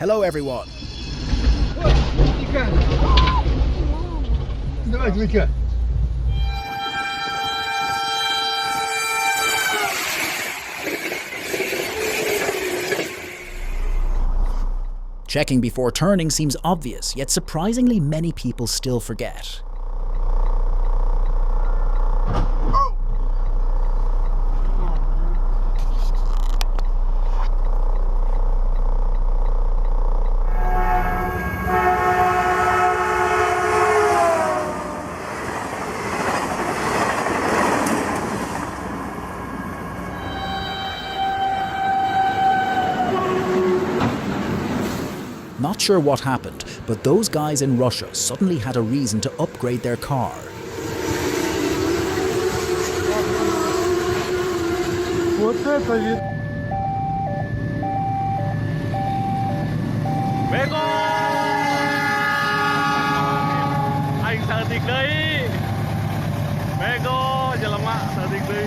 Hello everyone. Checking before turning seems obvious, yet surprisingly many people still forget. Not sure what happened, but those guys in Russia suddenly had a reason to upgrade their car. Anh sợ thịt đấy. Bego, giờ lama sợ thịt đấy.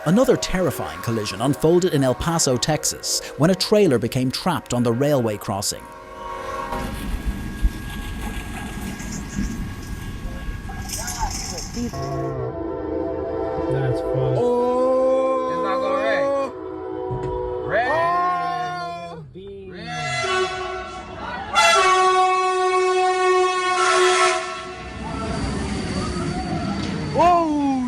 Another terrifying collision unfolded in El Paso, Texas, when a trailer became trapped on the railway crossing. That's fun. Oh! It's not going red. Red. Oh! Whoa!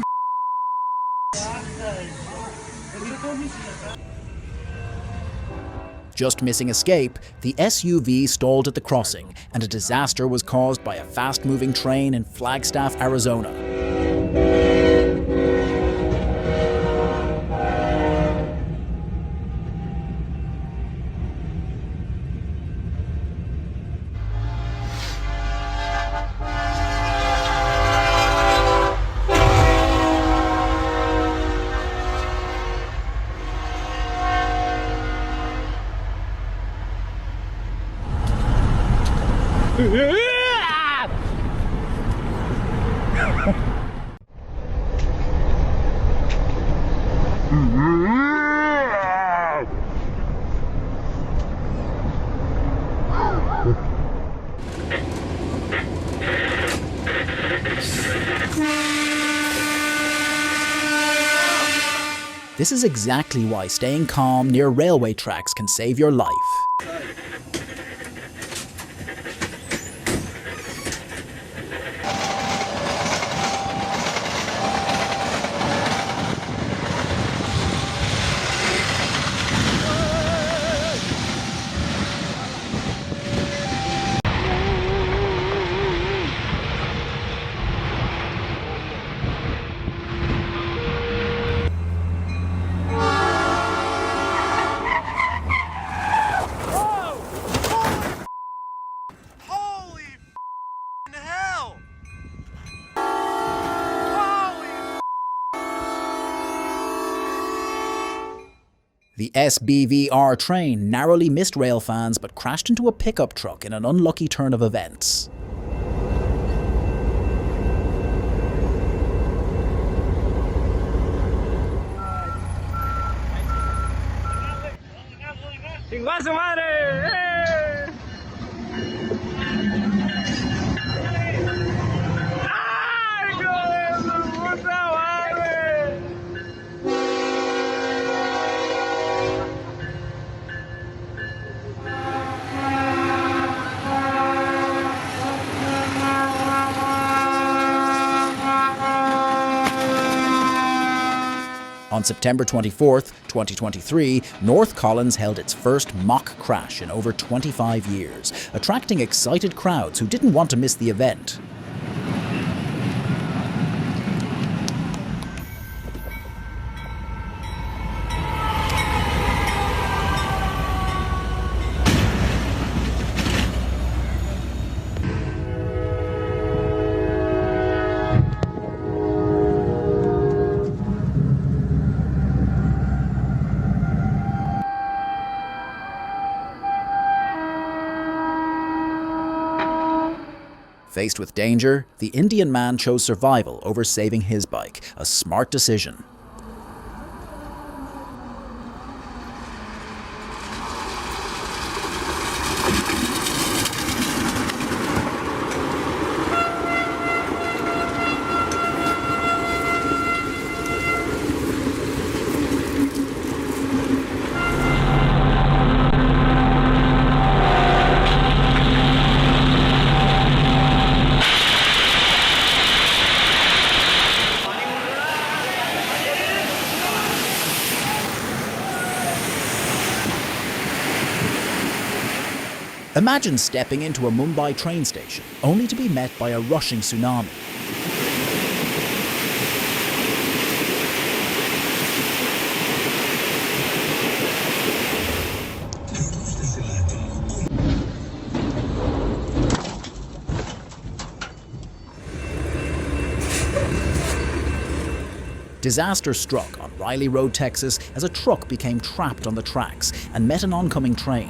Just missing escape, the SUV stalled at the crossing, and a disaster was caused by a fast-moving train in Flagstaff, Arizona. This is exactly why staying calm near railway tracks can save your life. The SBVR train narrowly missed rail fans but crashed into a pickup truck in an unlucky turn of events. On September 24th, 2023, North Collins held its first mock crash in over 25 years, attracting excited crowds who didn't want to miss the event. Faced with danger, the Indian man chose survival over saving his bike, a smart decision. Imagine stepping into a Mumbai train station, only to be met by a rushing tsunami. Disaster struck on Riley Road, Texas, as a truck became trapped on the tracks and met an oncoming train.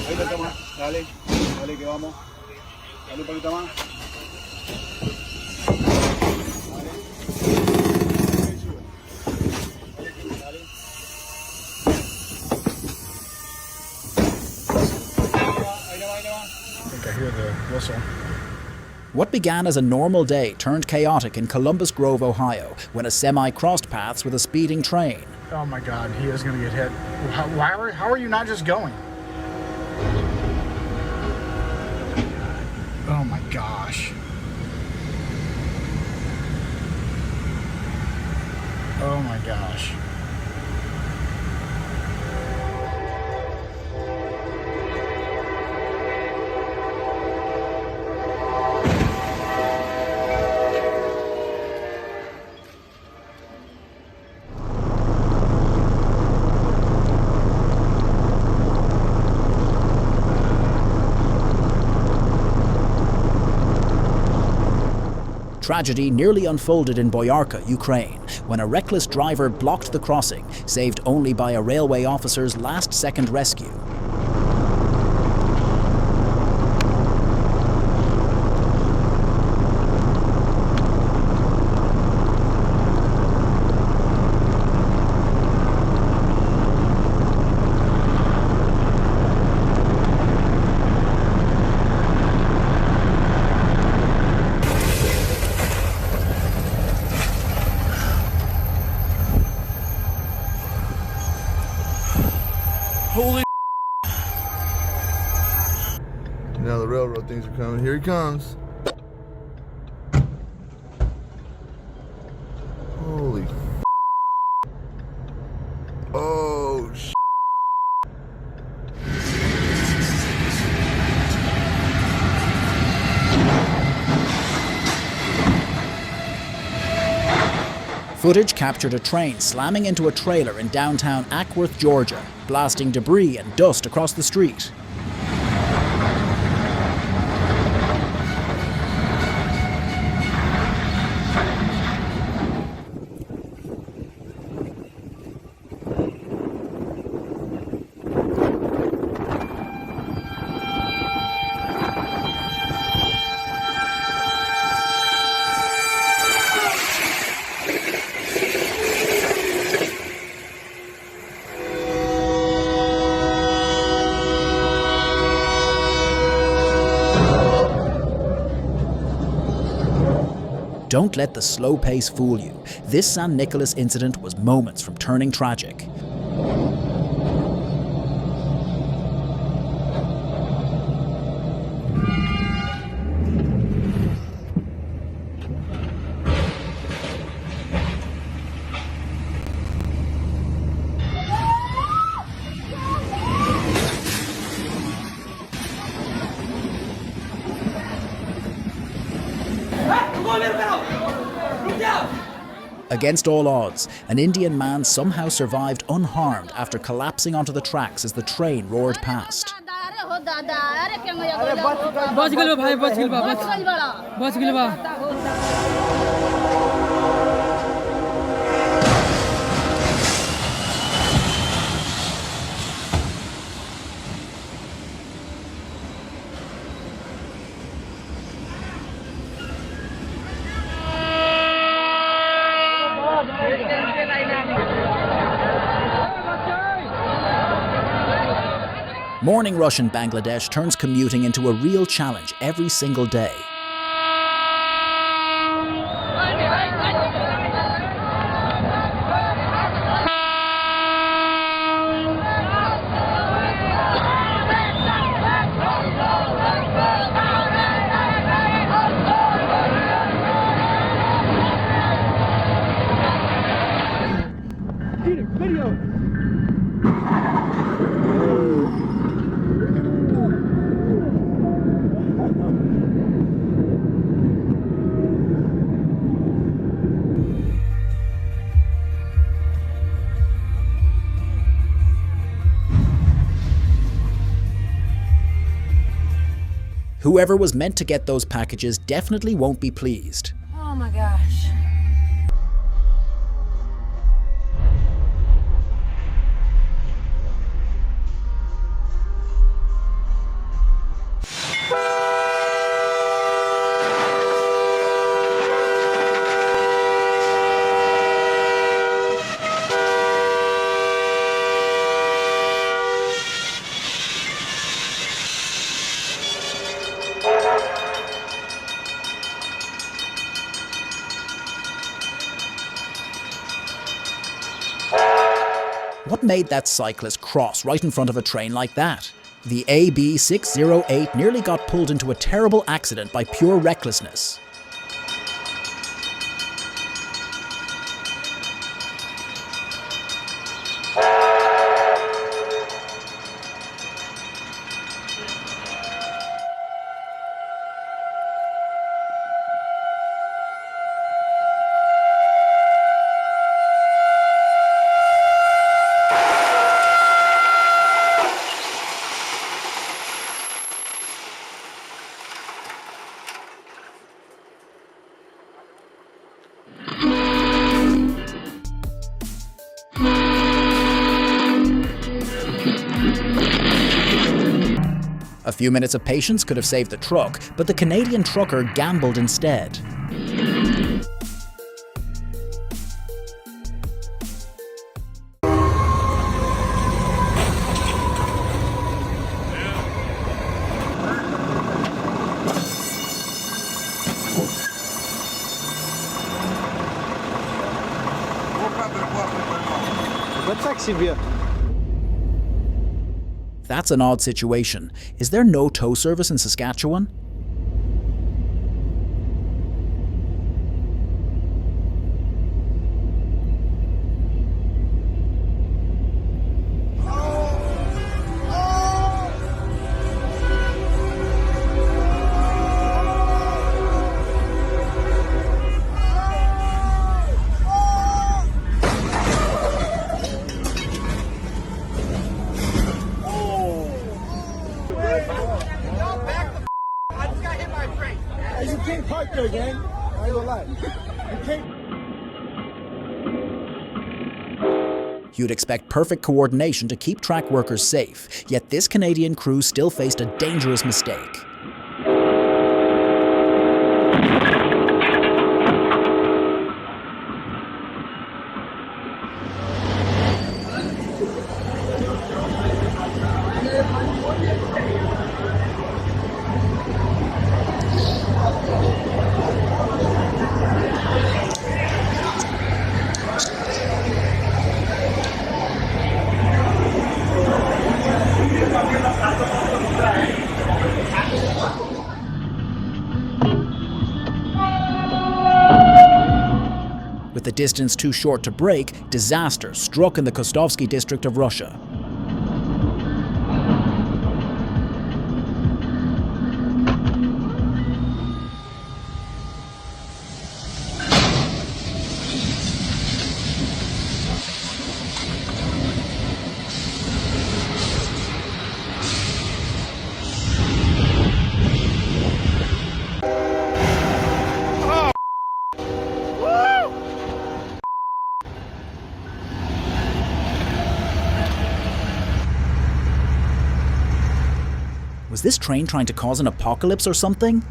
Ahí le toma, dale, dale que vamos, dale un poquito más. I think I hear the whistle. What began as a normal day turned chaotic in Columbus Grove, Ohio, when a semi crossed paths with a speeding train. Oh my God, he is going to get hit. How are you not just going? Oh my gosh. Oh my gosh. Tragedy nearly unfolded in Boyarka, Ukraine, when a reckless driver blocked the crossing, saved only by a railway officer's last-second rescue. Holy now the railroad things are coming. Here he comes. Holy oh sh Footage captured a train slamming into a trailer in downtown Ackworth, Georgia, blasting debris and dust across the street. Don't let the slow pace fool you. This San Nicolas incident was moments from turning tragic. Against all odds, an Indian man somehow survived unharmed after collapsing onto the tracks as the train roared past. Morning rush in Bangladesh turns commuting into a real challenge every single day. Whoever was meant to get those packages definitely won't be pleased. Oh my gosh. What made that cyclist cross right in front of a train like that? The AB 608 nearly got pulled into a terrible accident by pure recklessness. A few minutes of patience could have saved the truck, but the Canadian trucker gambled instead. That's an odd situation. Is there no tow service in Saskatchewan? You can't park there, gang. I ain't gonna lie. You can't. You'd expect perfect coordination to keep track workers safe, yet this Canadian crew still faced a dangerous mistake. With the distance too short to brake, disaster struck in the Kostovsky district of Russia. Was this train trying to cause an apocalypse or something?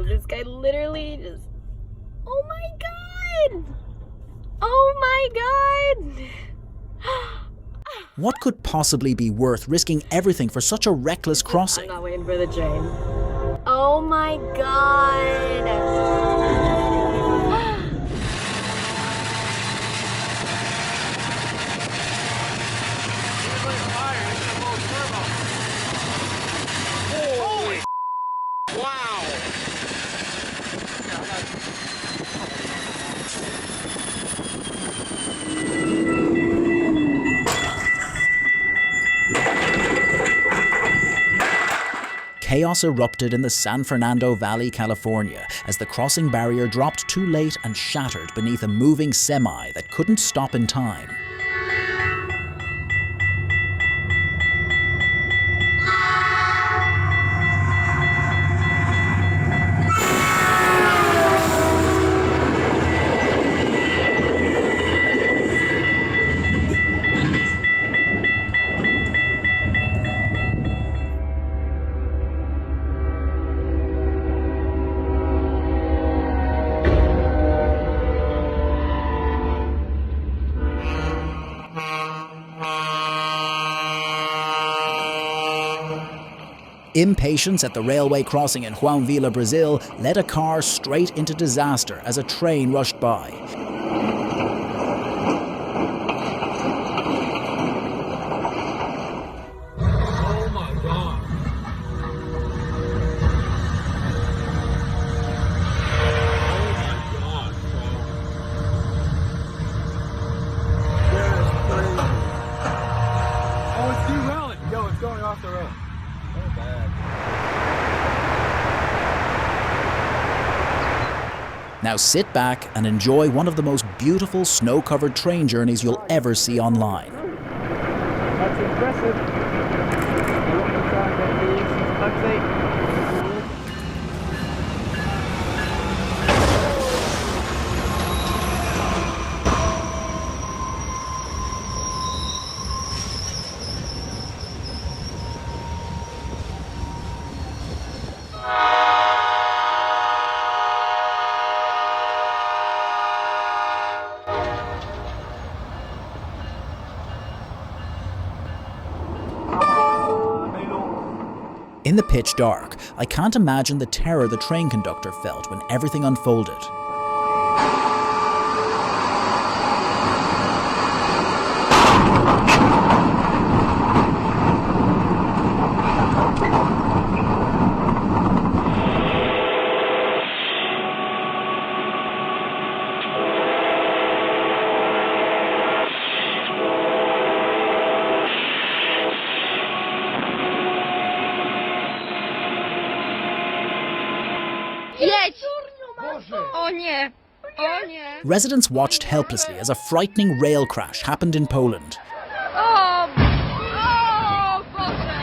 This guy literally just, oh my god! Oh my god! What could possibly be worth risking everything for such a reckless I'm crossing? not waiting for the train. Oh my god! Chaos erupted in the San Fernando Valley, California, as the crossing barrier dropped too late and shattered beneath a moving semi that couldn't stop in time. Impatience at the railway crossing in Joinville, Brazil, led a car straight into disaster as a train rushed by. Oh my god. Oh, it's derailing. Yo, it's going off the rail. Oh, bad. Now sit back and enjoy one of the most beautiful snow-covered train journeys you'll ever see online. That's impressive. Along the track at the 6 In the pitch dark, I can't imagine the terror the train conductor felt when everything unfolded. Jedź! O nie! O nie! Residents watched helplessly as a frightening rail crash happened in Poland. O! O Boże!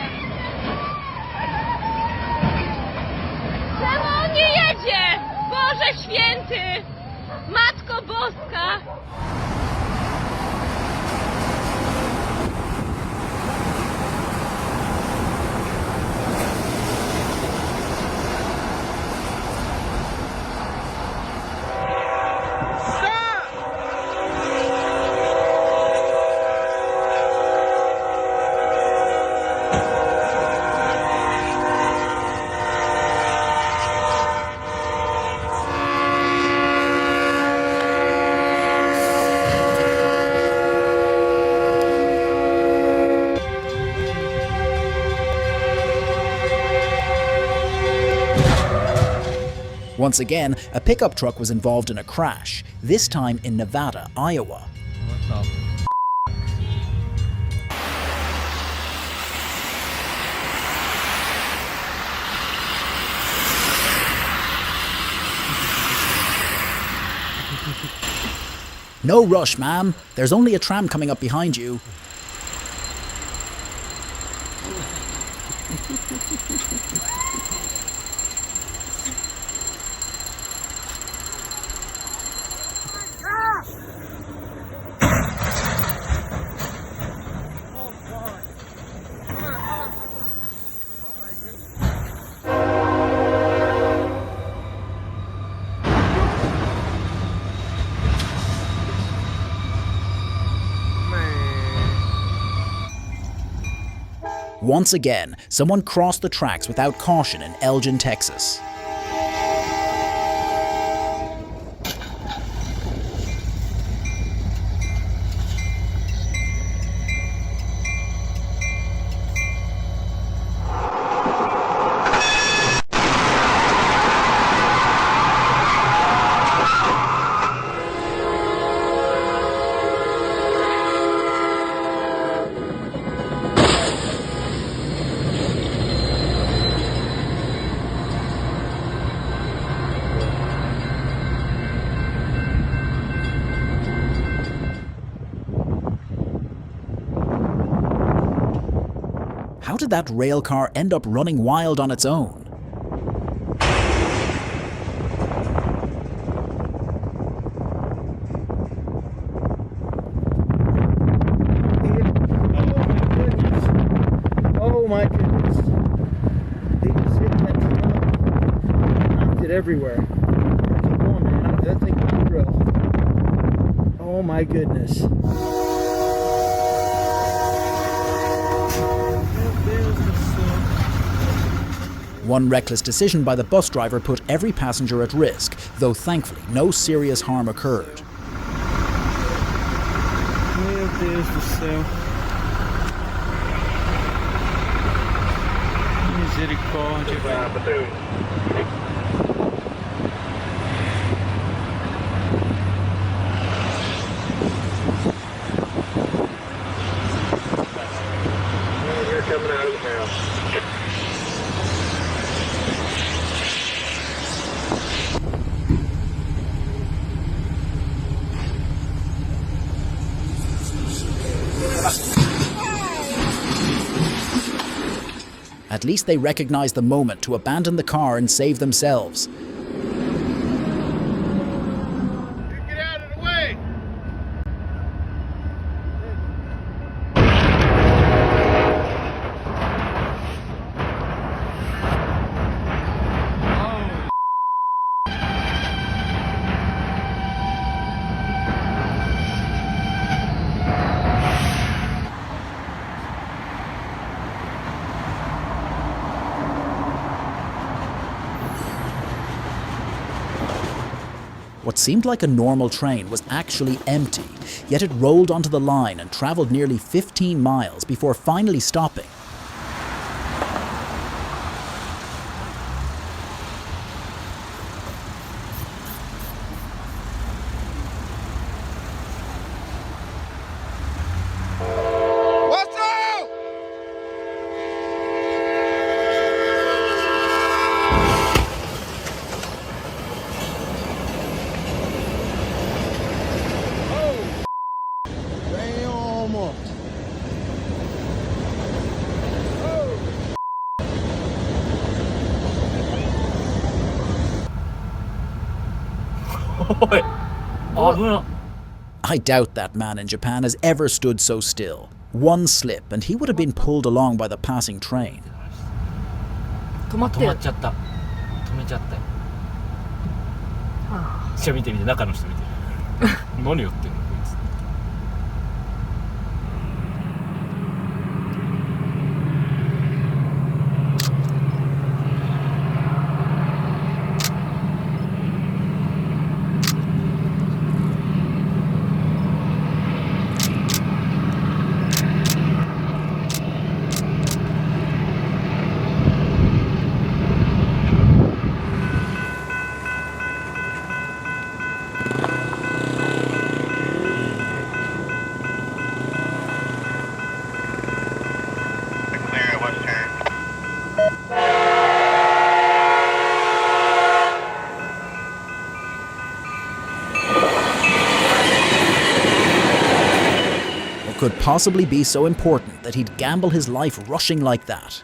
Czemu on nie jedzie? Boże Święty! Matko Boska! Once again, a pickup truck was involved in a crash, this time in Nevada, Iowa. What the No rush, ma'am. There's only a tram coming up behind you. Once again, someone crossed the tracks without caution in Elgin, Texas. How did that rail car end up running wild on its own? Oh my goodness. He just hit that truck. Knocked it everywhere. Keep going, man. That thing was real. Oh my goodness. One reckless decision by the bus driver put every passenger at risk, though thankfully no serious harm occurred. Meu Deus do céu. Misericórdia. You're coming out of the barrel. At least they recognized the moment to abandon the car and save themselves. Get out of the way! What seemed like a normal train was actually empty, yet it rolled onto the line and traveled nearly 15 miles before finally stopping. What's up? I doubt that man in Japan has ever stood so still. One slip and he would have been pulled along by the passing train. 止まっちゃった。止めちゃったよ。じゃあ見て見て、中の人見て。何やってんのこいつ。could possibly be so important that he'd gamble his life rushing like that?